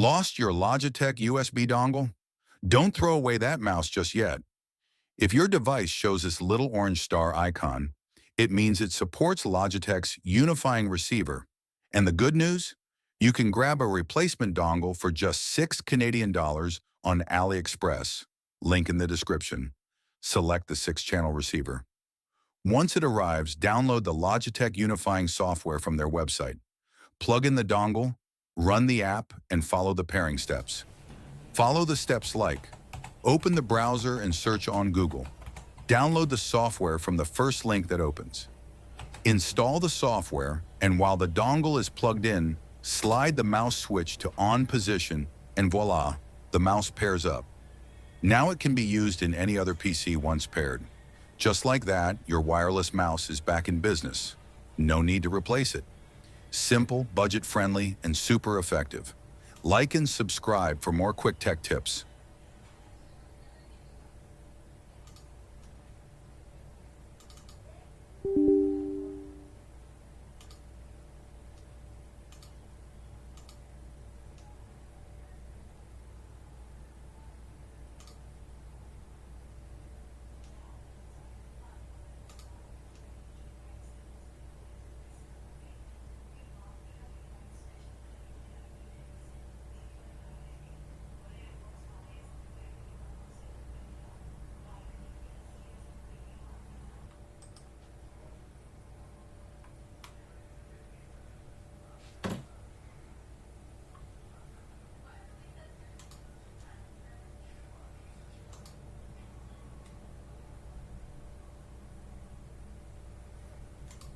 Lost your Logitech USB dongle? Don't throw away that mouse just yet. If your device shows this little orange star icon, it means it supports Logitech's Unifying Receiver. And the good news? You can grab a replacement dongle for just $6 Canadian on AliExpress. Link in the description. Select the 6-channel receiver. Once it arrives, download the Logitech Unifying software from their website. Plug in the dongle, run the app, and follow the pairing steps. Follow the steps like: open the browser and search on Google. Download the software from the first link that opens. Install the software, and while the dongle is plugged in, slide the mouse switch to on position, and voila, the mouse pairs up. Now it can be used in any other PC once paired. Just like that, your wireless mouse is back in business. No need to replace it. Simple, budget-friendly, and super effective. Like and subscribe for more quick tech tips.